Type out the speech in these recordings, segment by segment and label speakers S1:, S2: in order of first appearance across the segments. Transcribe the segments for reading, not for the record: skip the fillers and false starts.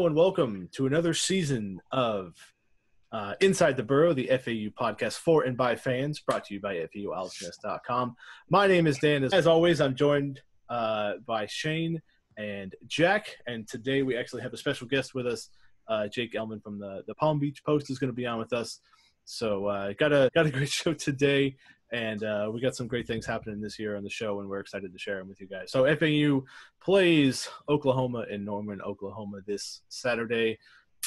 S1: and welcome to another season of Inside the Burrow, the FAU podcast for and by fans, brought to you by FAUAlexNess.com. My name is Dan. As always, I'm joined by Shane and Jack, and today we actually have a special guest with us. Jake Elman from the Palm Beach Post is going to be on with us. So got a great show today, and we got some great things happening this year on the show, and we're excited to share them with you guys. So FAU plays Oklahoma in Norman, Oklahoma this Saturday.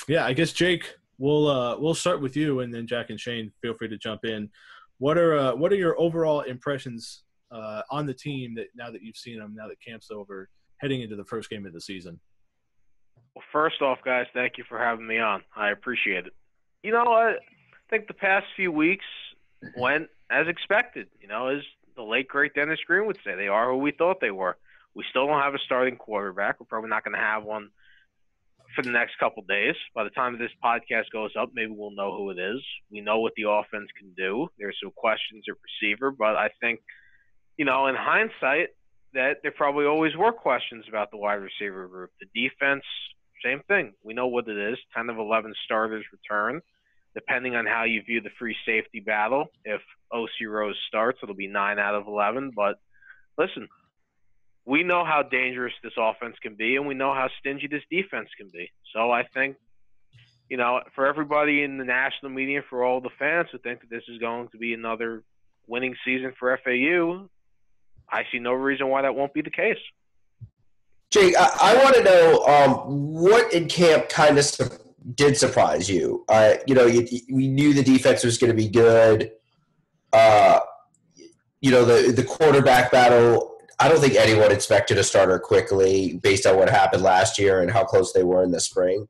S1: Yeah, I guess Jake, we'll start with you, and then Jack and Shane, feel free to jump in. What are your overall impressions on the team that now that you've seen them, now that camp's over, heading into the first game of the season?
S2: Well, first off, guys, thank you for having me on. I appreciate it. I think the past few weeks went as expected. As the late, great Dennis Green would say, they are who we thought they were. We still don't have a starting quarterback. We're probably not going to have one for the next couple days. By the time this podcast goes up, maybe we'll know who it is. We know what the offense can do. There's some questions at receiver, but I think, in hindsight, that there probably always were questions about the wide receiver group. The defense, same thing. We know what it is. 10 of 11 starters return. Depending on how you view the free safety battle, if O.C. Rose starts, it'll be 9 out of 11. But listen, we know how dangerous this offense can be, and we know how stingy this defense can be. So I think, for everybody in the national media, for all the fans who think that this is going to be another winning season for FAU, I see no reason why that won't be the case.
S3: Jake, I want to know what in camp kind of did surprise you. We knew the defense was going to be good. The quarterback battle, I don't think anyone expected a starter quickly based on what happened last year and how close they were in the spring.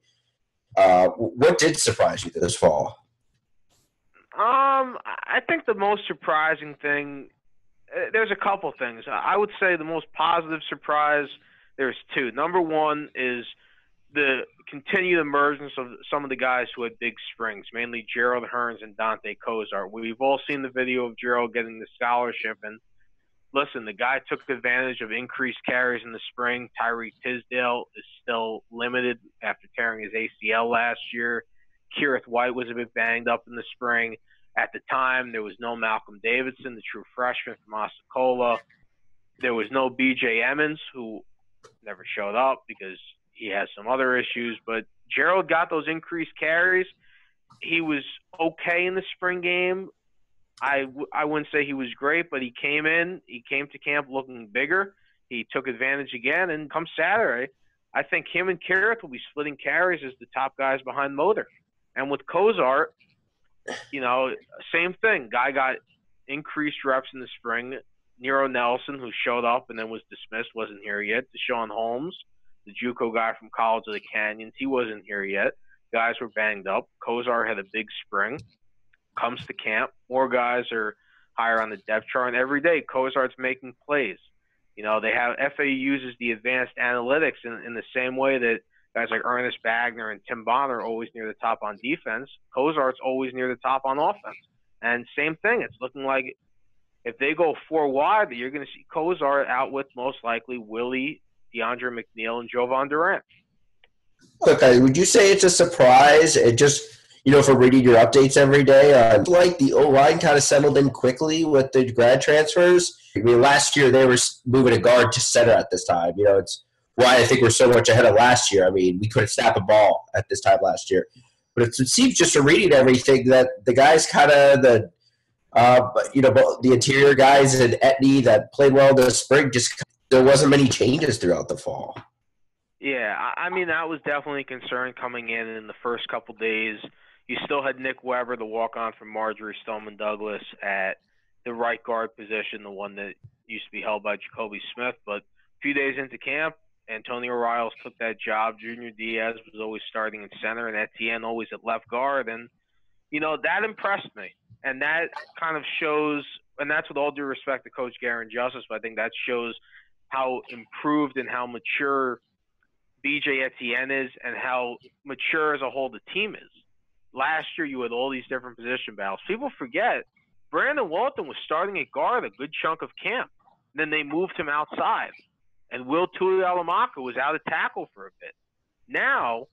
S3: What did surprise you this fall?
S2: I think the most surprising thing, there's a couple things. I would say the most positive surprise, there's two. Number one is the continued emergence of some of the guys who had big springs, mainly Gerald Hearns and Dante Kozart. We've all seen the video of Gerald getting the scholarship, and listen, the guy took advantage of increased carries in the spring. Tyreek Tisdale is still limited after tearing his ACL last year. Keirith White was a bit banged up in the spring. At the time, there was no Malcolm Davidson, the true freshman from Osceola. There was no B.J. Emmons, who never showed up because he has some other issues. But Gerald got those increased carries. He was okay in the spring game. I wouldn't say he was great, but he came to camp looking bigger. He took advantage again, and come Saturday, I think him and Keirith will be splitting carries as the top guys behind Motor. And with Kozart, same thing. Guy got increased reps in the spring. Nero Nelson, who showed up and then was dismissed, wasn't here yet. Deshaun Holmes, the JUCO guy from College of the Canyons, he wasn't here yet. Guys were banged up. Kozart had a big spring. Comes to camp. More guys are higher on the depth chart. And every day, Kozart's making plays. They have FAU uses the advanced analytics in the same way that guys like Ernest Bagner and Tim Bonner are always near the top on defense. Kozart's always near the top on offense. And same thing. It's looking like if they go 4 wide, you're going to see Kozart out with most likely Willie, DeAndre McNeil, and Jovan Durant.
S3: Okay, would you say it's a surprise? It just, for reading your updates every day, like the O-line kind of settled in quickly with the grad transfers. I mean, last year they were moving a guard to center at this time. It's why I think we're so much ahead of last year. I mean, we couldn't snap a ball at this time last year. But it seems just from reading everything that the guys kind of the interior guys and Etney that played well this spring, just there wasn't many changes throughout the fall.
S2: Yeah, I mean, that was definitely a concern coming in the first couple days. You still had Nick Weber, the walk-on from Marjorie Stoneman Douglas, at the right guard position, the one that used to be held by Jacoby Smith. But a few days into camp, Antonio Riles took that job. Junior Diaz was always starting in center, and Etienne always at left guard. And, that impressed me. And that kind of shows, and that's with all due respect to Coach Garen Justice, but I think that shows how improved and how mature B.J. Etienne is and how mature as a whole the team is. Last year you had all these different position battles. People forget Brandon Walton was starting at guard a good chunk of camp. Then they moved him outside. And Will Tuialamaka was out of tackle for a bit. Now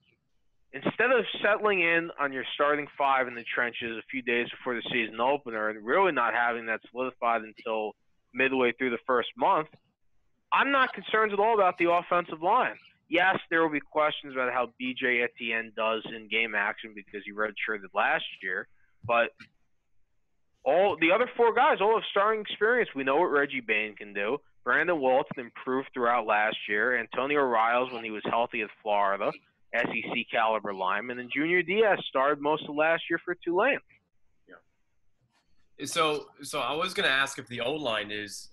S2: instead of settling in on your starting five in the trenches a few days before the season opener and really not having that solidified until midway through the first month, I'm not concerned at all about the offensive line. Yes, there will be questions about how B.J. Etienne does in game action because he redshirted last year, but all the other four guys all have starting experience. We know what Reggie Bain can do. Brandon Walton improved throughout last year. Antonio Riles, when he was healthy at Florida, SEC caliber lineman, and Junior Diaz started most of last year for Tulane.
S4: Yeah. So I was going to ask if the O-line is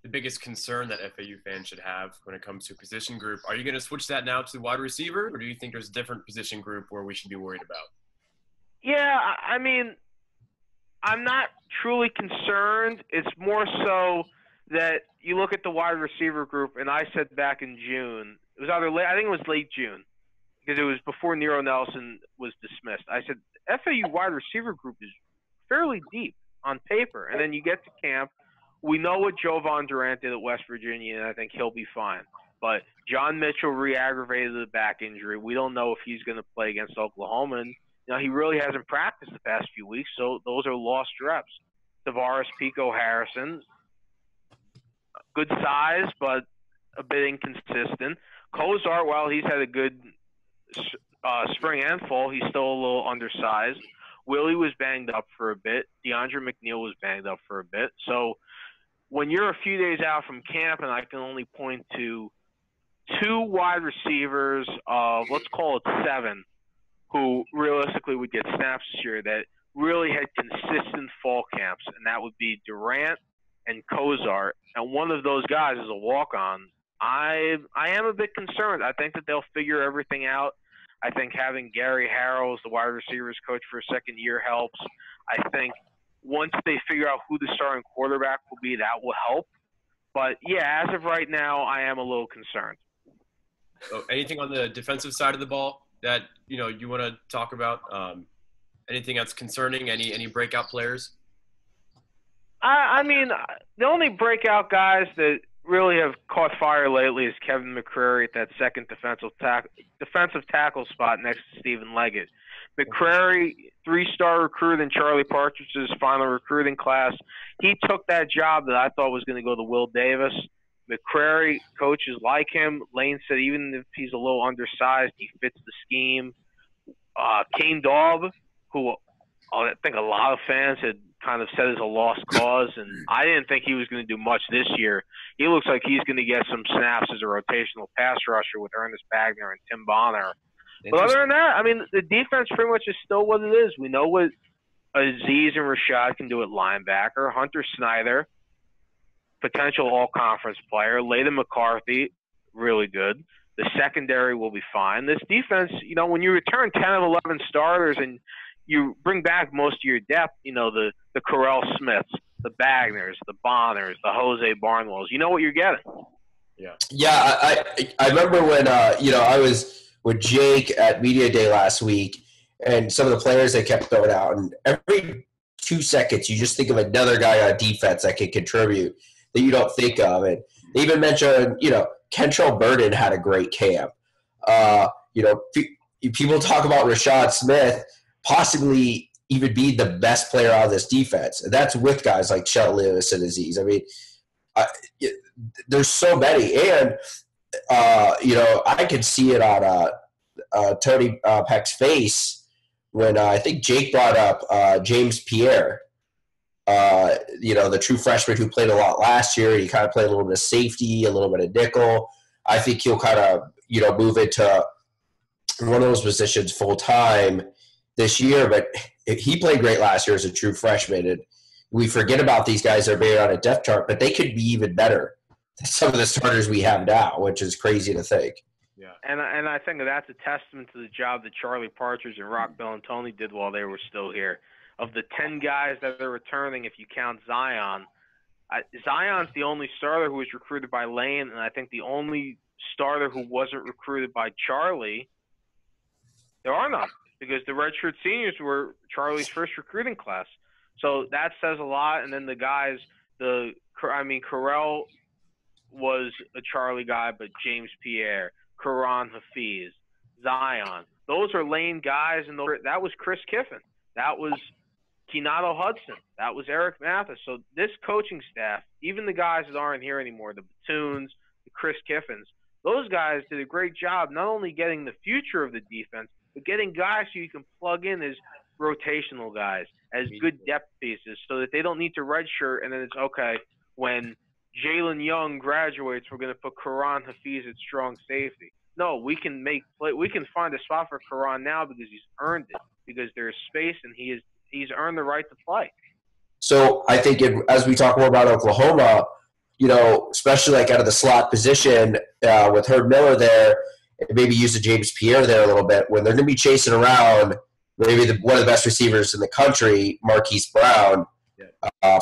S4: the biggest concern that FAU fans should have when it comes to a position group. Are you going to switch that now to the wide receiver, or do you think there's a different position group where we should be worried about?
S2: Yeah, I mean, I'm not truly concerned. It's more so that you look at the wide receiver group, and I said back in June, it was either I think it was late June, because it was before Nero Nelson was dismissed. I said FAU wide receiver group is fairly deep on paper, and then you get to camp. We know what Jovan Durant did at West Virginia, and I think he'll be fine. But John Mitchell re-aggravated the back injury. We don't know if he's going to play against Oklahoma. And, he really hasn't practiced the past few weeks, so those are lost reps. Tavares Pico Harrison, good size, but a bit inconsistent. Cozart, while he's had a good spring and fall, he's still a little undersized. Willie was banged up for a bit. DeAndre McNeil was banged up for a bit. So when you're a few days out from camp, and I can only point to two wide receivers of, let's call it 7, who realistically would get snaps this year that really had consistent fall camps, and that would be Durant and Cozart. And one of those guys is a walk-on. I am a bit concerned. I think that they'll figure everything out. I think having Gary Harrell as the wide receivers coach for a second year helps. I think once they figure out who the starting quarterback will be, that will help. But, yeah, as of right now, I am a little concerned.
S4: So anything on the defensive side of the ball that, you want to talk about? Anything that's concerning? Any breakout players?
S2: I mean, the only breakout guys that really have caught fire lately is Kevin McCrary at that second defensive tackle spot next to Stephen Leggett. McCrary, 3-star recruit in Charlie Partridge's final recruiting class. He took that job that I thought was going to go to Will Davis. McCrary, coaches like him. Lane said even if he's a little undersized, he fits the scheme. Kane Daub, who I think a lot of fans had kind of said is a lost cause, and I didn't think he was going to do much this year. He looks like he's going to get some snaps as a rotational pass rusher with Ernest Bagner and Tim Bonner. But other than that, I mean, the defense pretty much is still what it is. We know what Aziz and Rashad can do at linebacker. Hunter Snyder, potential all-conference player. Layden McCarthy, really good. The secondary will be fine. This defense, when you return 10 of 11 starters and you bring back most of your depth, the Carell Smiths, the Bagners, the Bonners, the Jose Barnwells, you know what you're getting.
S3: Yeah, I remember when, I was with Jake at Media Day last week, and some of the players they kept throwing out, and every 2 seconds you just think of another guy on defense that can contribute that you don't think of. And they even mentioned, Kentrell Burden had a great camp. People talk about Rashad Smith possibly even be the best player on this defense. And that's with guys like Chet Lewis and Aziz. I mean, there's so many. And, I could see it on Tony Peck's face when I think Jake brought up James Pierre, the true freshman who played a lot last year. He kind of played a little bit of safety, a little bit of nickel. I think he'll kind of, move into one of those positions full-time this year. But he played great last year as a true freshman. And we forget about these guys that are buried on a depth chart, but they could be even better than some of the starters we have now, which is crazy to think.
S2: Yeah, and I think that's a testament to the job that Charlie Partridge and Rock Bellantoni did while they were still here. Of the 10 guys that are returning, if you count Zion, Zion's the only starter who was recruited by Lane, and I think the only starter who wasn't recruited by Charlie. There are none, because the redshirt seniors were Charlie's first recruiting class. So that says a lot. And then the guys, Carell was a Charlie guy, but James Pierre, Karan Hafiz, Zion. Those are Lane guys, and that was Chris Kiffin. That was Kenato Hudson. That was Eric Mathis. So this coaching staff, even the guys that aren't here anymore, the Batoons, the Chris Kiffins, those guys did a great job not only getting the future of the defense, but getting guys who you can plug in as rotational guys, as good depth pieces, so that they don't need to redshirt and then it's okay, when Jalen Young graduates, we're going to put Karan Hafiz at strong safety. No, we can find a spot for Karan now because he's earned it, because there's space and he's earned the right to play.
S3: So I think as we talk more about Oklahoma, especially like out of the slot position with Herb Miller there, and maybe use the James Pierre there a little bit, when they're going to be chasing around maybe one of the best receivers in the country, Marquise Brown,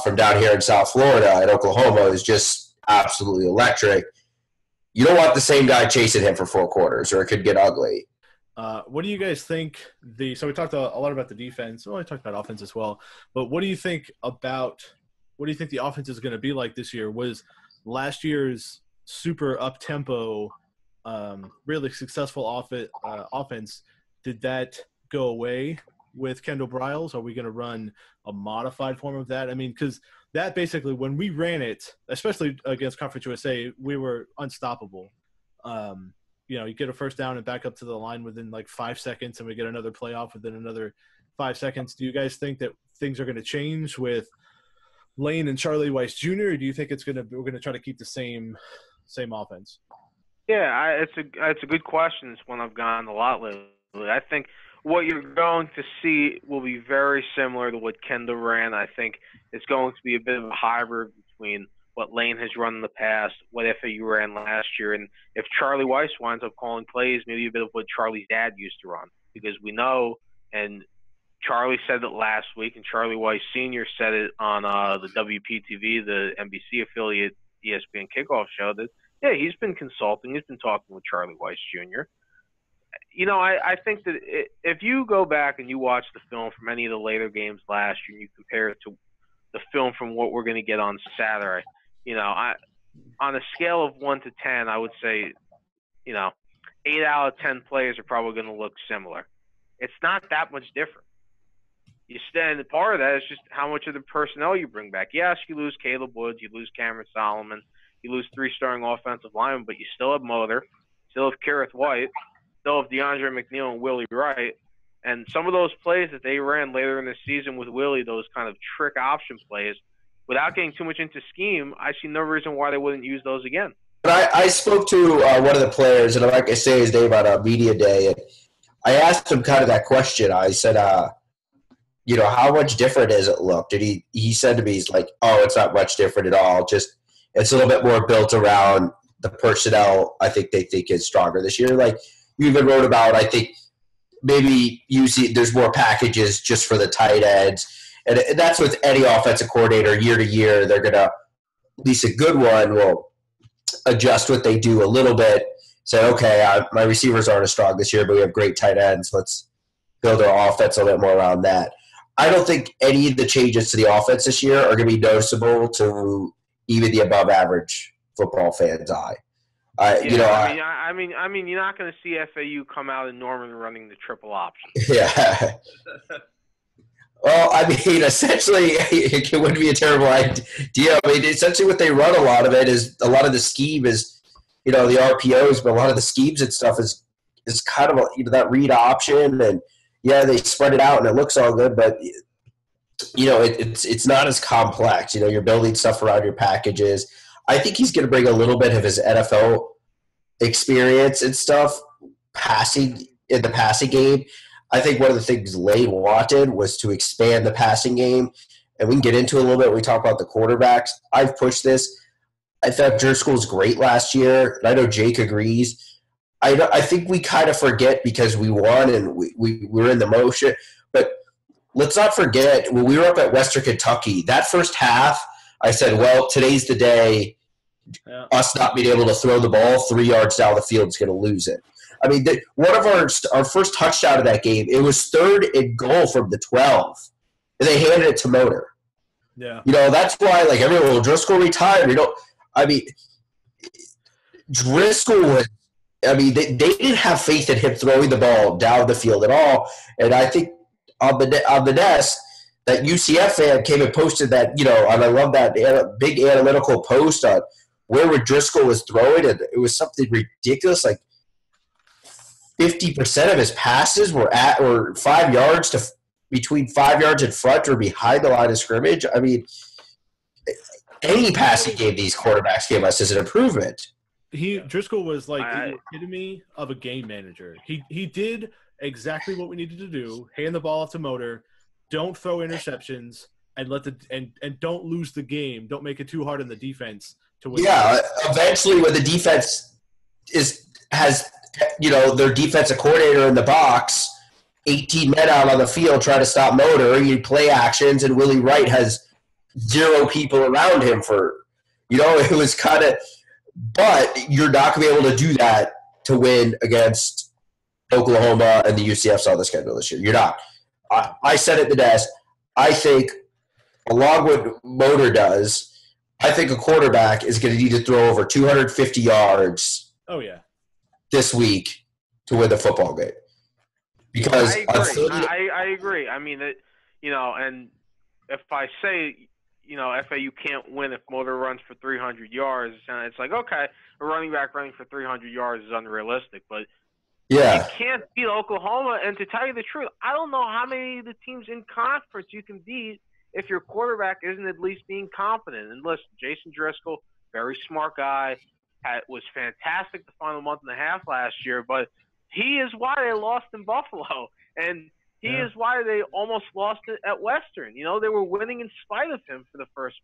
S3: from down here in South Florida, and Oklahoma is just absolutely electric. You don't want the same guy chasing him for 4 quarters, or it could get ugly.
S1: What do you guys think so we talked a lot about the defense. Well, we talked about offense as well. But what do you think the offense is going to be like this year? Was last year's super up-tempo, really successful offense, did that go away with Kendall Briles? Are we going to run a modified form of that? I mean, because that basically, when we ran it, especially against Conference USA, we were unstoppable. You get a first down and back up to the line within like 5 seconds, and we get another playoff within another 5 seconds. Do you guys think that things are going to change with Lane and Charlie Weiss Jr., or do you think we're going to try to keep the same offense?
S2: Yeah, it's a good question. It's one I've gotten a lot lately. I think what you're going to see will be very similar to what Kendall ran. I think it's going to be a bit of a hybrid between what Lane has run in the past, what FAU ran last year, and if Charlie Weiss winds up calling plays, maybe a bit of what Charlie's dad used to run. Because we know, and Charlie said it last week, and Charlie Weiss Sr. said it on the WPTV, the NBC affiliate ESPN kickoff show, that, yeah, he's been consulting. He's been talking with Charlie Weiss Jr. I think that if you go back and you watch the film from any of the later games last year and you compare it to the film from what we're going to get on Saturday, on a scale of 1 to 10, I would say, 8 out of 10 players are probably going to look similar. It's not that much different. Part of that is just how much of the personnel you bring back. Yes, you lose Caleb Woods, you lose Cameron Solomon, you lose 3 starting offensive linemen, but you still have Motor, still have Kareth White, still have DeAndre McNeil and Willie Wright. And some of those plays that they ran later in the season with Willie, those kind of trick option plays, without getting too much into scheme, I see no reason why they wouldn't use those again.
S3: I spoke to one of the players, and I'm not going to say his name on a media day, and I asked him kind of that question. I said, how much different does it look? And he said to me, he's like, oh, it's not much different at all. Just it's a little bit more built around the personnel I think they think is stronger this year. Like you even wrote about, I think, maybe you see there's more packages just for the tight ends. And that's with any offensive coordinator year to year. They're going to, at least a good one, will adjust what they do a little bit. Say, okay, my receivers aren't as strong this year, but we have great tight ends. Let's build our offense a little bit more around that. I don't think any of the changes to the offense this year are going to be noticeable to even the above-average football fan's eye. You're not going to see
S2: FAU come out and Norman running the triple option.
S3: Yeah. Well, I mean, essentially, it wouldn't be a terrible idea. I mean, essentially what they run a lot of it is a lot of the scheme is, the RPOs, but a lot of the schemes and stuff is kind of that read option. And, yeah, they spread it out and it looks all good, but, it's not as complex. You're building stuff around your packages. I think he's going to bring a little bit of his NFL experience and stuff passing in the passing game. I think one of the things Lane wanted was to expand the passing game, and we can get into it a little bit when we talk about the quarterbacks. I've pushed this. I thought Driscoll was great last year, and I know Jake agrees. I think we kind of forget because we won and we were in the motion. But let's not forget, when we were up at Western Kentucky, that first half, I said, well, today's the day. Yeah. Us not being able to throw the ball 3 yards down the field is going to lose it. I mean, one of our first touchdown of that game, it was 3rd and goal from the 12, and they handed it to Motor.
S1: Yeah,
S3: that's why everyone, Driscoll retired. Driscoll was I mean, they didn't have faith in him throwing the ball down the field at all. And I think on the Nest, that UCF fan came and posted that, and I love that big analytical post on where Driscoll was throwing, and it was something ridiculous, like 50% of his passes were 5 yards to between 5 yards in front or behind the line of scrimmage. I mean, any pass he gave these quarterbacks gave us as an improvement.
S1: Driscoll was like the epitome of a game manager. He did exactly what we needed to do: hand the ball off to Motor, don't throw interceptions, and and don't lose the game. Don't make it too hard on the defense to win.
S3: Yeah, eventually when the defense has their defensive coordinator in the box, 18 men out on the field trying to stop Motor, you play actions, and Willie Wright has 0 people around him for, it was kind of – but you're not going to be able to do that to win against Oklahoma and the UCFs on the schedule this year. You're not. I said at the desk, I think, along with Motor does, I think a quarterback is going to need to throw over 250 yards this week to win the football game. Because
S2: I agree. I mean, and if I say, FAU can't win if Motor runs for 300 yards, it's like, okay, a running back running for 300 yards is unrealistic. But you can't beat Oklahoma. And to tell you the truth, I don't know how many of the teams in conference you can beat if your quarterback isn't at least being confident. And listen, Jason Driscoll, very smart guy, was fantastic the final month and a half last year, but he is why they lost in Buffalo, and he is why they almost lost it at Western. They were winning in spite of him for the first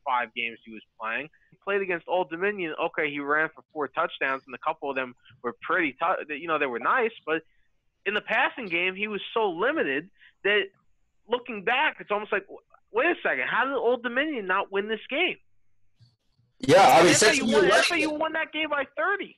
S2: 5 games he was playing. He played against Old Dominion. Okay, he ran for 4 touchdowns, and a couple of them were pretty tough. They were nice, but in the passing game, he was so limited that looking back, it's almost like, wait a second, how did Old Dominion not win this game?
S3: Yeah, I mean,
S2: FAU won that game by 30.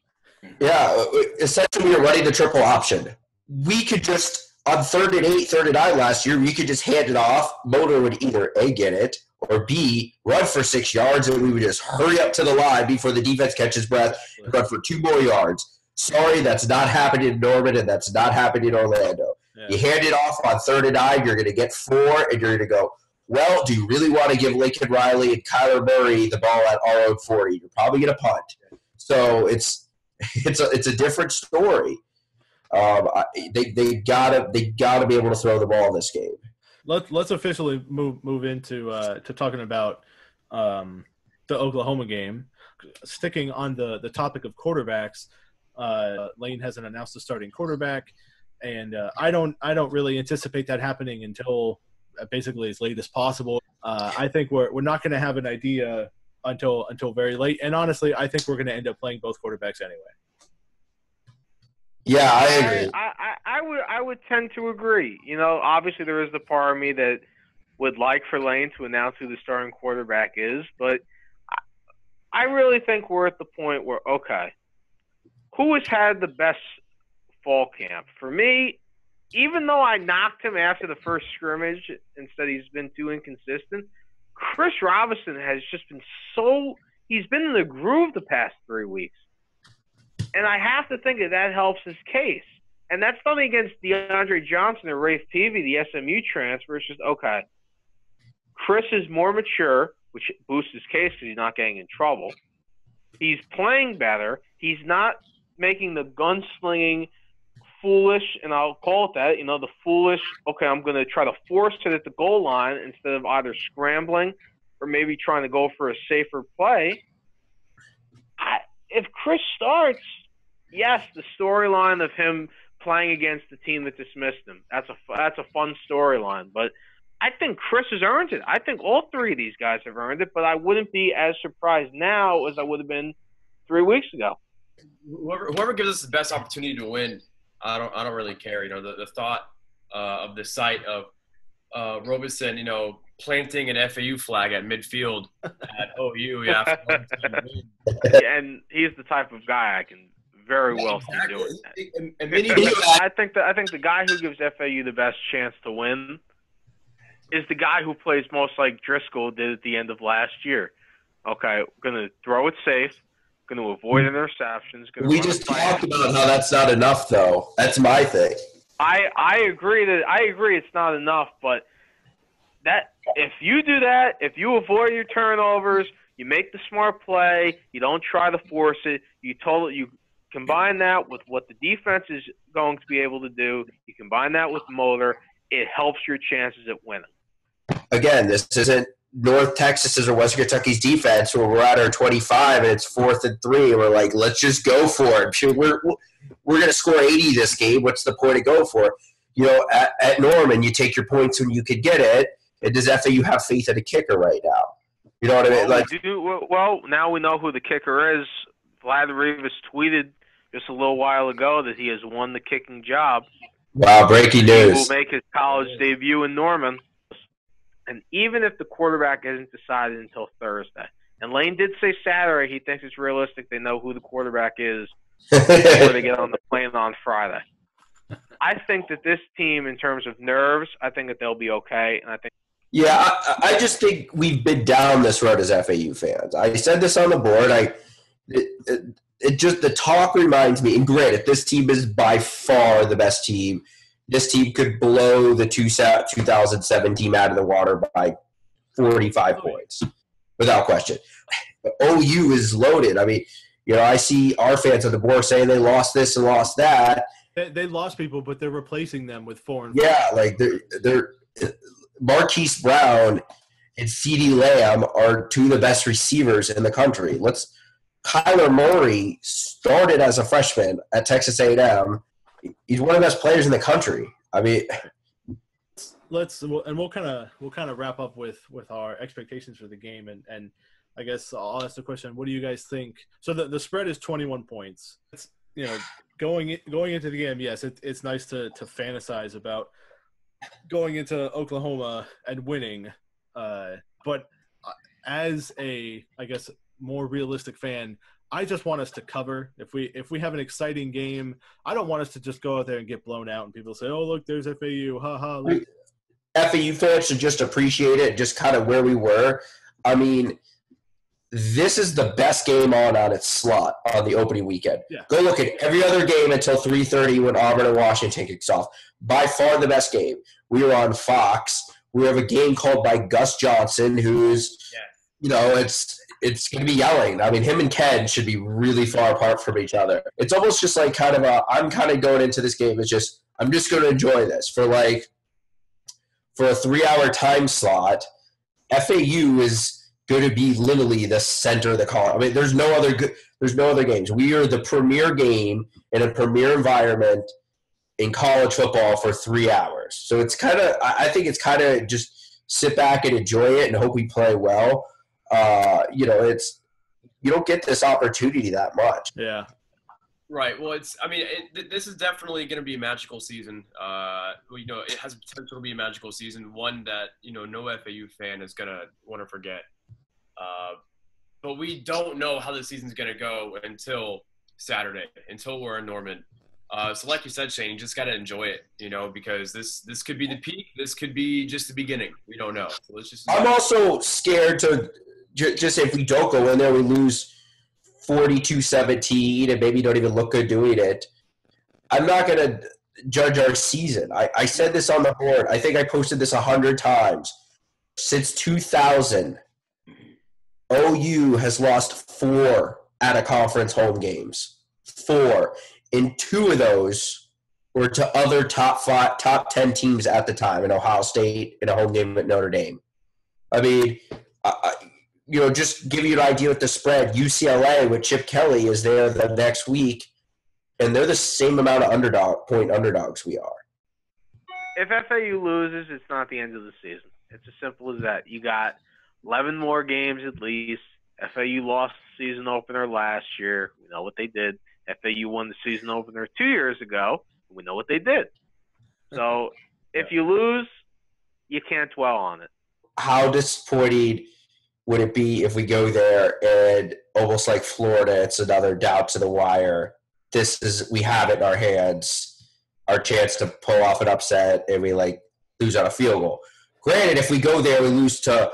S3: Yeah, essentially we were running the triple option. We could just, on 3rd and 8, 3rd and 9 last year, we could just hand it off. Motor would either A, get it, or B, run for 6 yards, and we would just hurry up to the line before the defense catches breath and run for 2 more yards. Sorry, that's not happening in Norman, and that's not happening in Orlando. Yeah. You hand it off on 3rd and 9, you're going to get 4, and you're going to go, well, do you really want to give Lincoln Riley and Kyler Murray the ball at our own 40? You're probably going to punt. So it's a different story. They gotta be able to throw the ball in this game.
S1: Let's officially move into to talking about the Oklahoma game. Sticking on the topic of quarterbacks, Lane hasn't announced the starting quarterback, and I don't really anticipate that happening until basically as late as possible. I think we're not going to have an idea until very late, and honestly, I think we're going to end up playing both quarterbacks anyway.
S3: Yeah, I agree.
S2: I would tend to agree. Obviously there is the part of me that would like for Lane to announce who the starting quarterback is, but I really think we're at the point where, okay, who has had the best fall camp? For me, even though I knocked him after the first scrimmage and said he's been too inconsistent, Chris Robinson has just been he's been in the groove the past 3 weeks. And I have to think that helps his case. And that's nothing against DeAndre Johnson or Rafe Peavy, the SMU transfer. It's just, okay, Chris is more mature, which boosts his case because he's not getting in trouble. He's playing better. He's not making the gunslinging, foolish, and I'll call it that, the foolish, okay, I'm going to try to force it at the goal line instead of either scrambling or maybe trying to go for a safer play. If Chris starts, yes, the storyline of him playing against the team that dismissed him, that's a fun storyline. But I think Chris has earned it. I think all 3 of these guys have earned it, but I wouldn't be as surprised now as I would have been 3 weeks ago.
S4: Whoever gives us the best opportunity to win, I don't really care. The thought of the sight of Robeson, planting an FAU flag at midfield at OU. Yeah,
S2: and he's the type of guy I can very well see doing that. I think the guy who gives FAU the best chance to win is the guy who plays most like Driscoll did at the end of last year. Okay, going to throw it safe, going to avoid interceptions.
S3: We just talked about how that's not enough, though. That's my thing.
S2: I agree it's not enough, but that if you do that, if you avoid your turnovers, you make the smart play, you don't try to force it, you combine that with what the defense is going to be able to do, you combine that with motor, it helps your chances at winning. Again,
S3: this isn't North Texas's or Western Kentucky's defense where we're at our 25 and it's 4th and 3 and we're like, let's just go for it. We're going to score 80 this game. What's the point of going for it? You know, at Norman, you take your points when you could get it. And does FAU have faith in a kicker right now? You know what I mean?
S2: Well, now we know who the kicker is. Vlad Rivas tweeted just a little while ago that he has won the kicking job.
S3: Wow, breaking news.
S2: He will make his college debut in Norman. And even if the quarterback isn't decided until Thursday, and Lane did say Saturday he thinks it's realistic they know who the quarterback is before they get on the plane on Friday. I think that this team, in terms of nerves, I think that they'll be okay. And I think.
S3: Yeah, I just think we've been down this road as FAU fans. I said this on the board. It just, the talk reminds me, and granted, this team is by far the best team. This team could blow the 2007 team out of the water by 45 points, without question. But OU is loaded. I mean, you know, I see our fans on the board saying they lost this and lost that.
S1: They lost people, but they're replacing them with foreign.
S3: Yeah, like they're Marquise Brown and CeeDee Lamb are two of the best receivers in the country. Kyler Murray started as a freshman at Texas A&M. He's one of the best players in the country. I mean,
S1: we'll kind of wrap up with our expectations for the game, and I guess I'll ask the question: what do you guys think? So the spread is 21 points. It's, you know, going into the game. Yes, it's nice to fantasize about going into Oklahoma and winning, but as a, I guess, more realistic fan, I just want us to cover. If we have an exciting game, I don't want us to just go out there and get blown out and people say, "Oh, look, there's FAU, haha."
S3: FAU fans should just appreciate it, just kind of where we were. I mean, this is the best game on its slot on the opening weekend.
S1: Yeah.
S3: Go look at every other game until 3:30 when Auburn and Washington kicks off. By far the best game. We were on Fox. We have a game called by Gus Johnson, who's, you know, it's going to be yelling. I mean, him and Ken should be really far apart from each other. It's almost just like I'm kind of going into this game. I'm just going to enjoy this for a 3-hour time slot. FAU is going to be literally the center of the call. I mean, there's no other games. We are the premier game in a premier environment in college football for 3 hours. So I think it's kind of just sit back and enjoy it and hope we play well. You know, you don't get this opportunity that much.
S1: Yeah.
S4: Right. Well, this is definitely going to be a magical season. You know, it has potential to be a magical season, one that, you know, no FAU fan is going to want to forget. But we don't know how the season's going to go until Saturday, until we're in Norman. So like you said, Shane, you just got to enjoy it, you know, because this could be the peak. This could be just the beginning. We don't know. So let's just.
S3: I'm also scared to just if we don't go in there, we lose 42-17 and maybe don't even look good doing it. I'm not going to judge our season. I said this on the board. I think I posted this 100 times. Since 2000, OU has lost 4 out-of-conference home games. 4. And 2 of those were to other top 10 teams at the time, in Ohio State, in a home game at Notre Dame. I mean, you know, just give you an idea with the spread. UCLA with Chip Kelly is there the next week, and they're the same amount of underdogs we are.
S2: If FAU loses, it's not the end of the season. It's as simple as that. You got 11 more games at least. FAU lost the season opener last year. We know what they did. FAU won the season opener 2 years ago. We know what they did. So if you lose, you can't dwell on it.
S3: How disappointing would it be if we go there and almost like Florida, it's another doubt to the wire. We have it in our hands, our chance to pull off an upset, and we lose on a field goal. Granted, if we go there, we lose to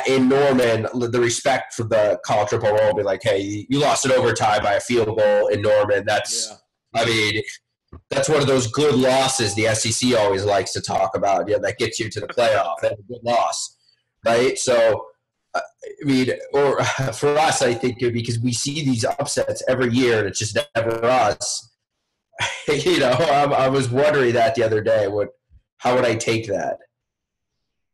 S3: in Norman, the respect for the college football world will be like, hey, you lost in overtime by a field goal in Norman. That's one of those good losses the SEC always likes to talk about. Yeah, that gets you to the playoff. That's a good loss, right? So, or for us, I think because we see these upsets every year, and it's just never us. I was wondering that the other day. How would I take that?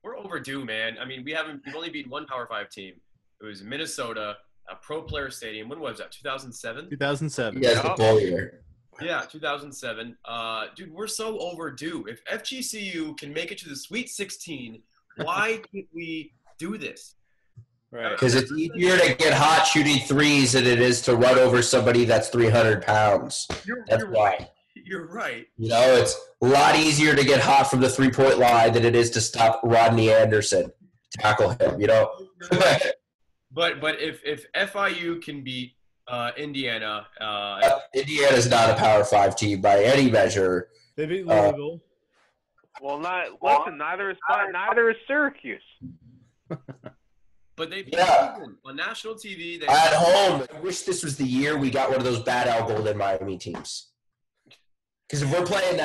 S4: We're overdue, man. I mean, we've only beaten one Power 5 team. It was Minnesota, a Pro Player Stadium. When was that? 2007?
S1: 2007.
S3: Yeah, the bowl year.
S4: Yeah, 2007. Dude, we're so overdue. If FGCU can make it to the Sweet 16, why can't we do this?
S1: Right.
S3: Because it's easier to get hot shooting threes than it is to run over somebody that's 300 pounds. That's why.
S4: Right. You're right.
S3: It's a lot easier to get hot from the three-point line than it is to stop Rodney Anderson, tackle him.
S4: But if FIU can beat Indiana,
S3: Indiana's not a Power 5 team by any measure.
S1: They beat Louisville.
S2: Well, neither is Syracuse.
S4: But they beat Cleveland on national TV.
S3: At home, I wish this was the year we got one of those bad Al Golden Miami teams. Because if we're playing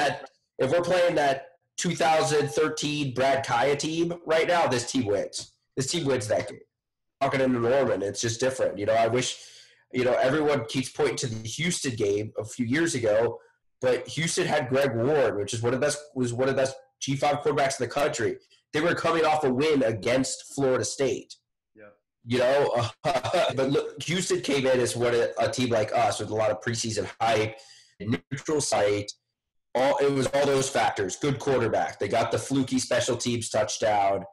S3: that 2013 Brad Kaya team right now, this team wins. This team wins that game. Talking into Norman, it's just different. I wish, everyone keeps pointing to the Houston game a few years ago, but Houston had Greg Ward, which is one of the best G5 quarterbacks in the country. They were coming off a win against Florida State. But look, Houston came in as a team like us with a lot of preseason hype, neutral site. It was all those factors. Good quarterback. They got the fluky special teams touchdown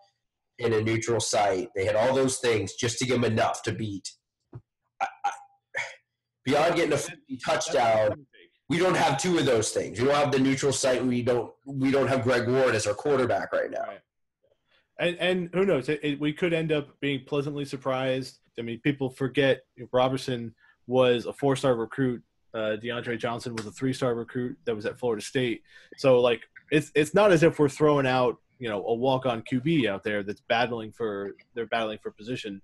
S3: in a neutral site. They had all those things just to give them enough to beat. Beyond getting a fluky touchdown, we don't have two of those things. We don't have the neutral site. We don't have Greg Ward as our quarterback right now.
S1: Right. And who knows? We could end up being pleasantly surprised. I mean, people forget Robertson was a 4-star recruit. DeAndre Johnson was a 3-star recruit that was at Florida State. So, it's not as if we're throwing out, a walk-on QB out there that's battling for position.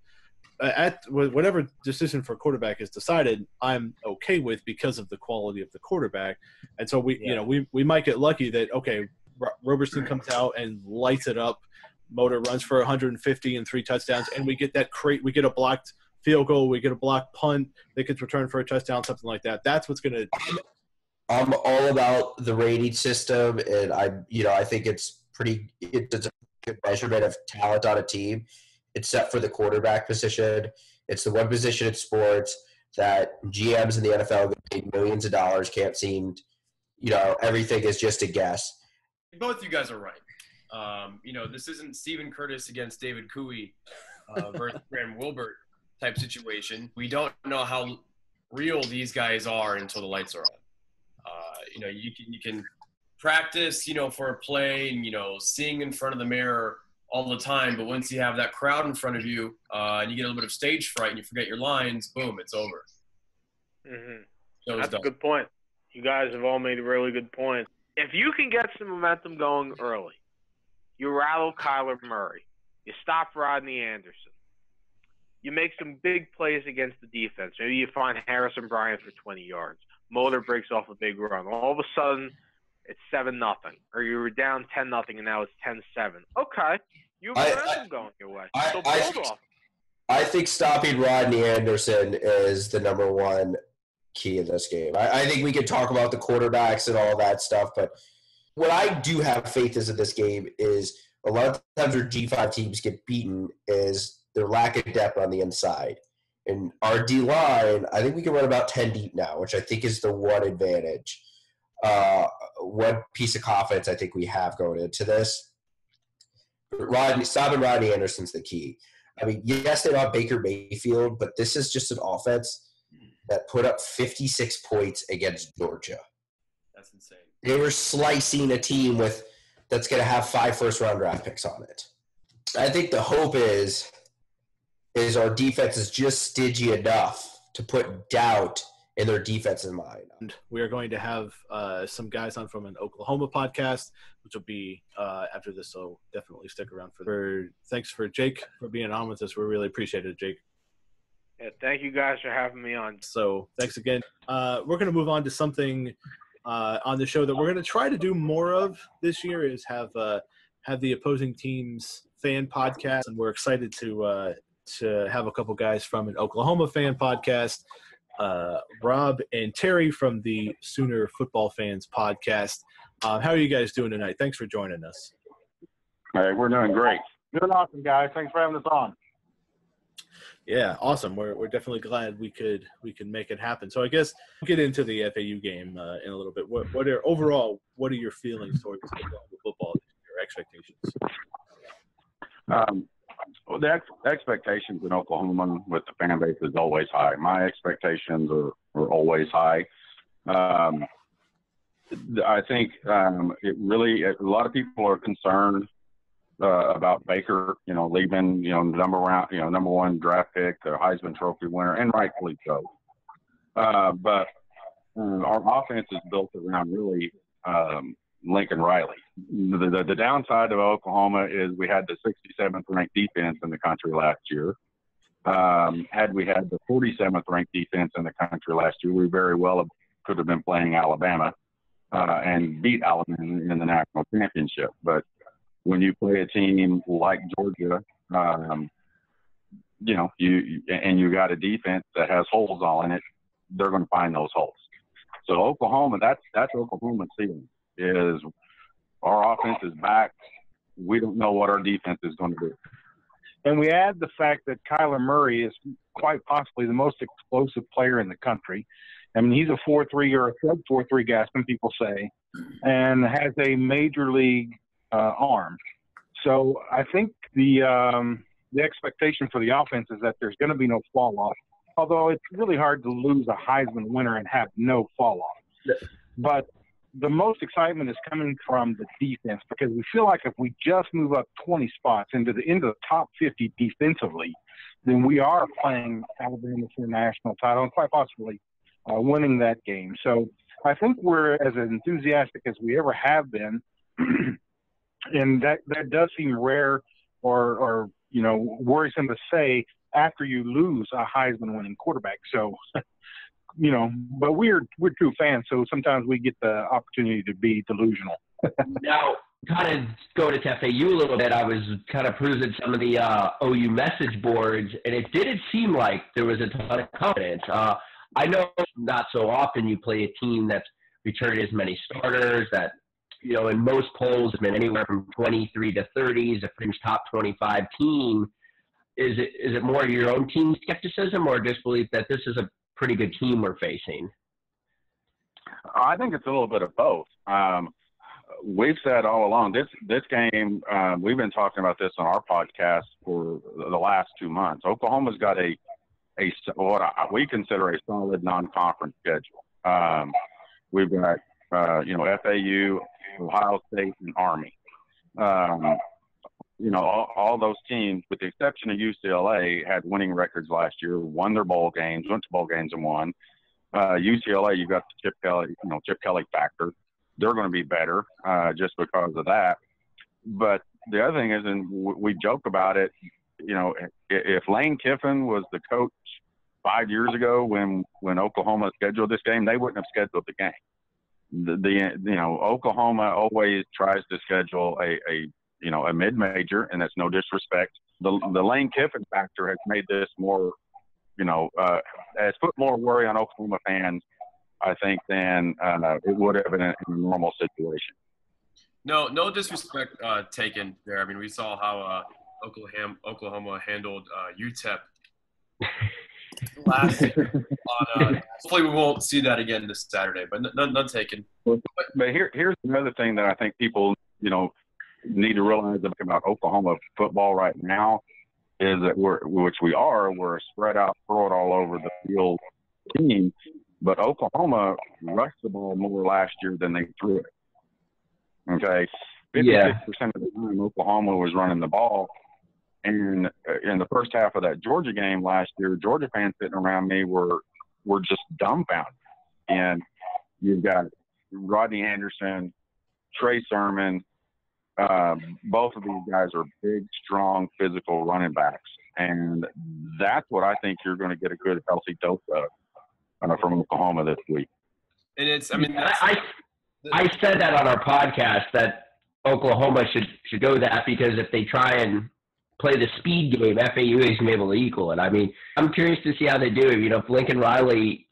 S1: Whatever decision for quarterback is decided, I'm okay with because of the quality of the quarterback. And so we might get lucky that, okay, Robertson comes out and lights it up. Motor runs for 150 and 3 touchdowns, and we get we get a blocked field goal, we get a blocked punt that gets returned for a touchdown, something like that. That's what's going to –
S3: I'm all about the rating system, and I think it's a good measurement of talent on a team, except for the quarterback position. It's the one position in sports that GMs in the NFL get paid millions of dollars can't seem – everything is just a guess.
S4: Both you guys are right. This isn't Stephen Curtis against David Cooey versus Graham Wilbert type situation. We don't know how real these guys are until the lights are on. You can practice, for a play and, seeing in front of the mirror all the time. But once you have that crowd in front of you and you get a little bit of stage fright and you forget your lines, boom, it's over.
S2: Mm-hmm. That's a good point. You guys have all made really good points. If you can get some momentum going early, you rattle Kyler Murray. You stop Rodney Anderson. You make some big plays against the defense. Maybe you find Harrison Bryant for 20 yards. Motor breaks off a big run. All of a sudden, it's 7-0. Or you were down 10-0, and now it's 10-7. Okay. You have momentum going your way. So build off.
S3: I think stopping Rodney Anderson is the number one key in this game. I think we could talk about the quarterbacks and all that stuff, but – what I do have faith in this game is a lot of times where G5 teams get beaten is their lack of depth on the inside. And our D-line, I think we can run about 10 deep now, which I think is the one advantage. One piece of confidence I think we have going into this. Stopping Rodney Anderson's the key. I mean, yes, they don't have Baker Mayfield, but this is just an offense that put up 56 points against Georgia.
S4: That's insane.
S3: They were slicing a team that's going to have 5 first-round draft picks on it. I think the hope is our defense is just stingy enough to put doubt in their defensive mind.
S1: And we are going to have some guys on from an Oklahoma podcast, which will be after this, so definitely stick around thanks for Jake for being on with us. We really appreciate it, Jake.
S2: Yeah, thank you guys for having me on.
S1: So thanks again. We're going to move on to something on the show that we're going to try to do more of this year is have the opposing team's fan podcast, and we're excited to have a couple guys from an Oklahoma fan podcast, Rob and Terry from the Sooner Football Fans podcast. How are you guys doing tonight? Thanks for joining us.
S5: Hey, we're doing great. Doing awesome, guys. Thanks for having us on.
S1: Yeah, awesome. We're definitely glad we could make it happen. So I guess we'll get into the FAU game in a little bit. What are your feelings towards football this year, expectations?
S5: Well, the expectations in Oklahoma with the fan base is always high. My expectations are always high. I think a lot of people are concerned about Baker, leaving, number one draft pick, the Heisman Trophy winner, and rightfully so. But our offense is built around really Lincoln Riley. The downside of Oklahoma is we had the 67th ranked defense in the country last year. Had we had the 47th ranked defense in the country last year, we very well could have been playing Alabama and beat Alabama in the national championship. But when you play a team like Georgia, you got a defense that has holes all in it, they're going to find those holes. So Oklahoma, that's Oklahoma's ceiling. Is our offense is back. We don't know what our defense is going to do.
S6: And we add the fact that Kyler Murray is quite possibly the most explosive player in the country. I mean, he's a 4.3 or a sub-4.3 guy, some people say, and has a major league arm. So I think the expectation for the offense is that there's going to be no fall off, although it's really hard to lose a Heisman winner and have no fall off. But the most excitement is coming from the defense, because we feel like if we just move up 20 spots into the top 50 defensively, then we are playing Alabama for a national title and quite possibly winning that game. So I think we're as enthusiastic as we ever have been. And that does seem rare or worrisome to say after you lose a Heisman winning quarterback. So, but we're true fans, so sometimes we get the opportunity to be delusional.
S3: Now, kind of going to FAU a little bit, I was kind of perusing some of the OU message boards, and it didn't seem like there was a ton of confidence. I know not so often you play a team that's returned as many starters that, in most polls have been anywhere from 23 to 30 is a fringe top 25 team. Is it more your own team skepticism or just belief that this is a pretty good team we're facing?
S5: I think it's a little bit of both. We've said all along this game. We've been talking about this on our podcast for the last 2 months. Oklahoma's got what we consider a solid non-conference schedule. We've got FAU, Ohio State, and Army. All those teams, with the exception of UCLA, had winning records last year, won their bowl games, went to bowl games and won. UCLA, you got the Chip Kelly factor. They're going to be better just because of that. But the other thing is, and we joke about it, if Lane Kiffin was the coach 5 years ago when Oklahoma scheduled this game, they wouldn't have scheduled the game. Oklahoma always tries to schedule a mid-major, and that's no disrespect. The Lane Kiffin factor has made this more, has put more worry on Oklahoma fans, I think, than it would have in a normal situation.
S4: No disrespect taken there. I mean, we saw how Oklahoma handled UTEP last year. Hopefully, we won't see that again this Saturday, but none taken.
S5: But here's another thing that I think people, need to realize about Oklahoma football right now is that we're a spread out, throw it all over the field team. But Oklahoma rushed the ball more last year than they threw it. Okay, 56% of the time Oklahoma was running the ball. And in the first half of that Georgia game last year, Georgia fans sitting around me were were just dumbfounded. And you've got Rodney Anderson, Trey Sermon. Both of these guys are big, strong, physical running backs. And that's what I think you're going to get a good, healthy dose of from Oklahoma this week.
S4: And it's,
S3: I said that on our podcast that Oklahoma should go that, because if they try and play the speed game, FAU is going to be able to equal it. I mean, I'm curious to see how they do. If Lincoln Riley,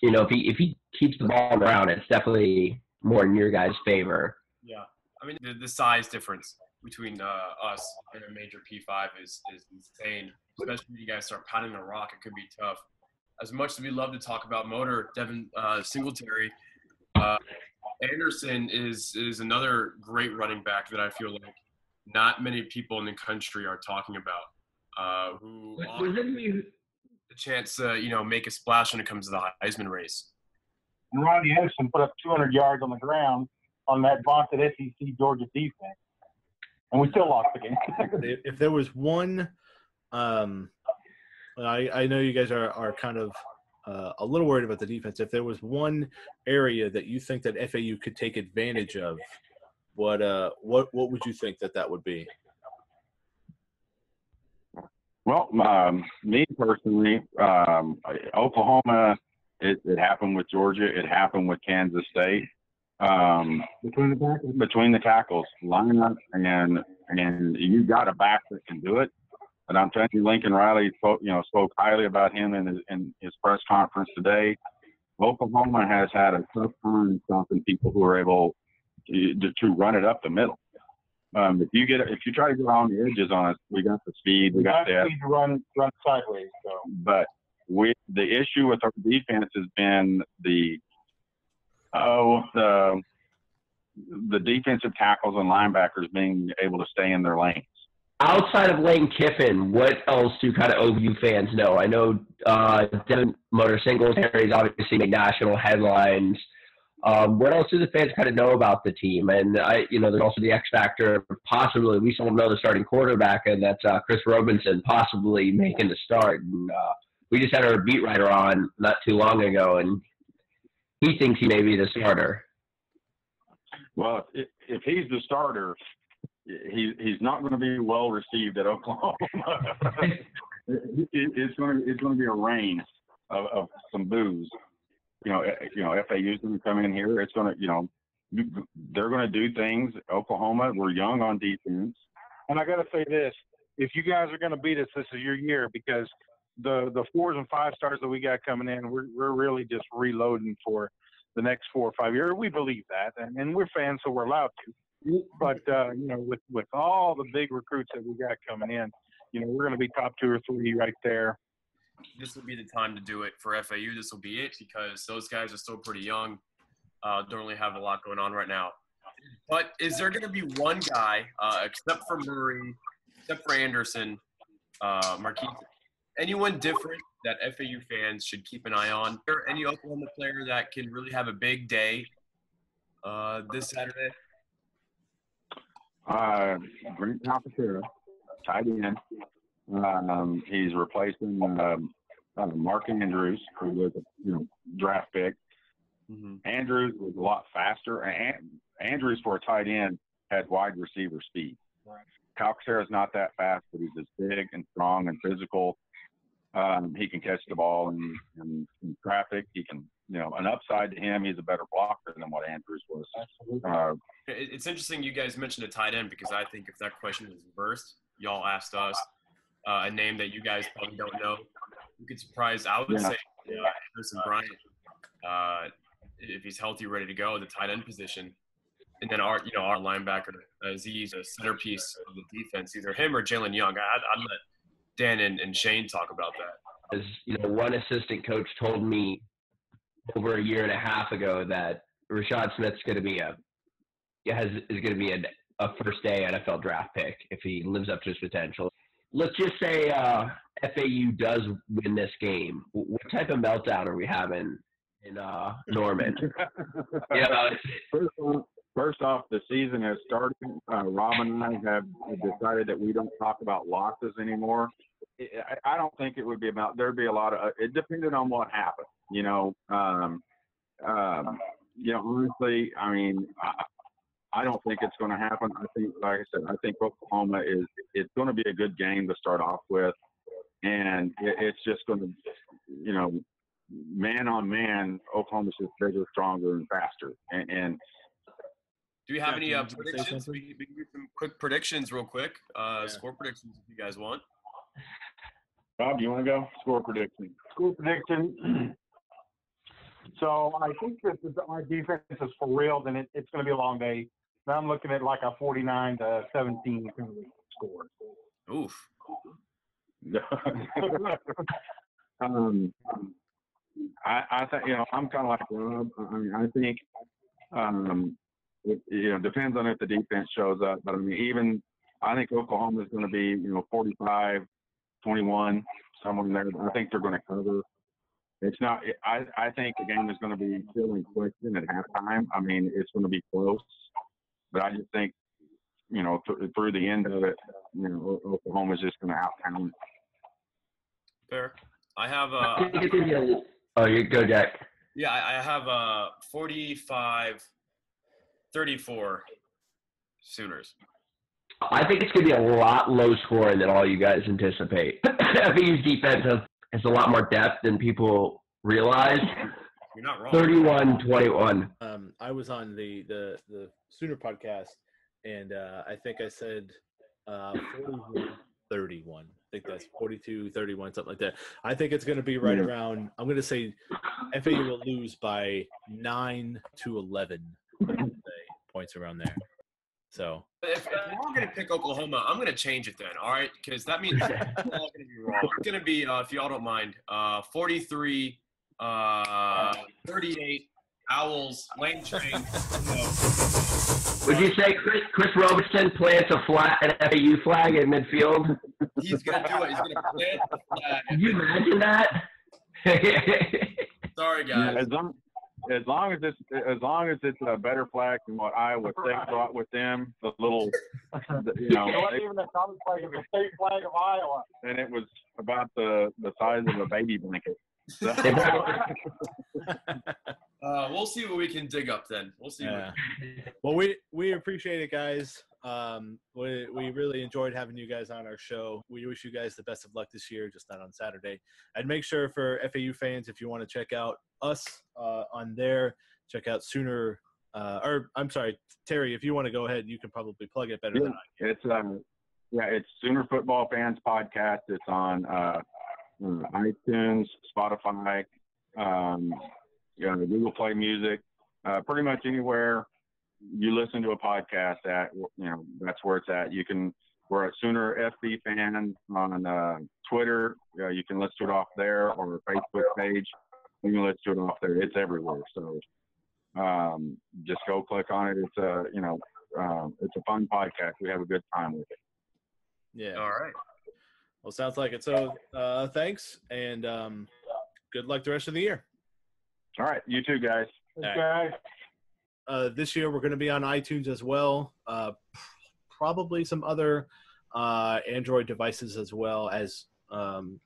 S3: if he keeps the ball around, it's definitely more in your guys' favor.
S4: Yeah. I mean, the size difference between us and a major P5 is insane. Especially when you guys start pounding the rock, it could be tough. As much as we love to talk about motor, Devin Singletary, Anderson is another great running back that I feel like not many people in the country are talking about. Who the chance to make a splash when it comes to the Heisman race.
S6: And Rodney Anderson put up 200 yards on the ground on that vaunted SEC Georgia defense, and we still lost the game.
S1: If there was one, I know you guys are kind of a little worried about the defense. If there was one area that you think that FAU could take advantage of, what would you think that would be?
S5: Well, me personally, Oklahoma, it happened with Georgia. It happened with Kansas State. Between the tackles, line up, and you got a back that can do it. And I'm telling you, Lincoln Riley spoke highly about him in his press conference today. Oklahoma has had a tough time stopping people who are able to run it up the middle. If you try to go on the edges on us, we got the speed, we got that.
S6: Speed to run sideways. So.
S5: But the issue with our defense has been the defensive tackles and linebackers being able to stay in their lanes.
S3: Outside of Lane Kiffin, what else do kind of OU fans know? I know Devin Motor Singletary's obviously made national headlines. What else do the fans kind of know about the team? And there's also the X factor. Possibly, we still don't know the starting quarterback, and that's Chris Robinson possibly making the start. And we just had our beat writer on not too long ago, and he thinks he may be the starter.
S5: Well, if he's the starter, he's not going to be well received at Oklahoma. It's going to be a rain of some boos. FAU's going to come in here. It's going to, they're going to do things. Oklahoma, we're young on defense.
S6: And I got to say this: if you guys are going to beat us, this is your year, because the 4s and 5 stars that we got coming in, we're really just reloading for the next 4 or 5 years. We believe that, and we're fans, so we're allowed to. But with all the big recruits that we got coming in, we're going to be top 2 or 3 right there.
S4: This will be the time to do it for FAU. This will be it, because those guys are still pretty young. Don't really have a lot going on right now. But is there going to be one guy, except for Murray, except for Anderson, Marquise, anyone different that FAU fans should keep an eye on? Is there any Oklahoma player that can really have a big day this Saturday?
S5: Grant Calcaterra, tight end. He's replacing Mark Andrews, who was a draft pick. Mm-hmm. Andrews was a lot faster. Andrews, for a tight end, had wide receiver speed. Right. Calcaterra is not that fast, but he's just big and strong and physical. He can catch the ball in traffic. He can, an upside to him, he's a better blocker than what Andrews was.
S4: It's interesting you guys mentioned a tight end, because I think if that question was reversed, y'all asked us a name that you guys probably don't know, you could surprise. I would say Anderson Bryant, if he's healthy, ready to go, the tight end position. And then our linebacker, Aziz, a centerpiece of the defense, either him or Jalen Young. I'd let Dan and Shane talk about that.
S3: As one assistant coach told me over a year and a half ago that Rashad Smith's going to be a first day NFL draft pick if he lives up to his potential. Let's just say FAU does win this game. What type of meltdown are we having in Norman?
S5: First off, the season has started. Rob and I have decided that we don't talk about losses anymore. I don't think it would be about. There'd be a lot of. It depended on what happened. Honestly, I mean, I don't think it's going to happen. I think, like I said, I think Oklahoma it's going to be a good game to start off with, and it's just going to, man on man, Oklahoma's just bigger, stronger, and faster. And
S4: do we have any predictions? We can do some quick predictions real quick. Score predictions if you guys want.
S5: Bob, you want to go? Score prediction.
S6: Score prediction. So I think that our defense is for real, then it's going to be a long day. Now I'm looking at like a 49-17 score.
S4: Oof.
S5: I think, I'm kind of like Rob. I mean, I think, it depends on if the defense shows up. But I mean, I think Oklahoma is going to be, 45-21, somewhere in there. I think they're going to cover. It's not. I think the game is going to be still in question at halftime. I mean, it's going to be close, but I just think, through the end of it, Oklahoma is just going to out-pound it.
S4: Fair. I have
S3: Oh, you go, Jack.
S4: Yeah, I have 45-34 Sooners.
S3: I think it's going to be a lot low scoring than all you guys anticipate. I think his defense has a lot more depth than people realize.
S4: You're not wrong.
S3: 31-21.
S1: I was on the Sooner podcast, and I think I said 41-31. I think that's 42-31, something like that. I think it's going to be right around. I'm going to say FAU will lose by 9-11 points around there. So
S4: if we're going to pick Oklahoma, I'm going to change it then, all right? Because that means we're all going to be wrong. It's going to be, if y'all don't mind, 43, 38, Owls, Lane Train.
S3: Would you say Chris Robertson plants an FAU flag in midfield?
S4: He's going to do it. He's going to plant the flag.
S3: Can you imagine that?
S4: Sorry, guys.
S5: Yeah, as long as it's a better flag than what Iowa State brought with them, the little,
S6: It wasn't even a common flag; it was a state flag of Iowa.
S5: And it was about the size of a baby blanket. So.
S4: We'll see what we can dig up then. We'll see.
S1: Well, we appreciate it, guys. We really enjoyed having you guys on our show. We wish you guys the best of luck this year, just not on Saturday. And make sure for FAU fans, if you want to check out us on there, check out Sooner. Or I'm sorry, Terry, if you want to go ahead, you can probably plug it better than I can.
S5: It's Sooner Football Fans Podcast. It's on iTunes, Spotify, Google Play Music, pretty much anywhere you listen to a podcast at, that's where it's at. We're at Sooner FB Fan on Twitter. You can listen to it off there, or Facebook page. You can listen to it off there. It's everywhere. So just go click on it. It's it's a fun podcast. We have a good time with it.
S1: Yeah.
S4: All right.
S1: Well, sounds like it. So thanks, and good luck the rest of the year.
S5: All right. You too, guys.
S6: Okay.
S1: This year we're going to be on iTunes as well. Probably some other Android devices as well, as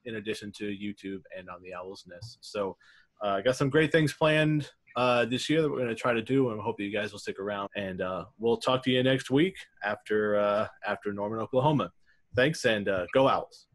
S1: in addition to YouTube and on the Owl's Nest. So I got some great things planned this year that we're going to try to do, and I hope that you guys will stick around. And we'll talk to you next week after Norman, Oklahoma. Thanks, and go Owls.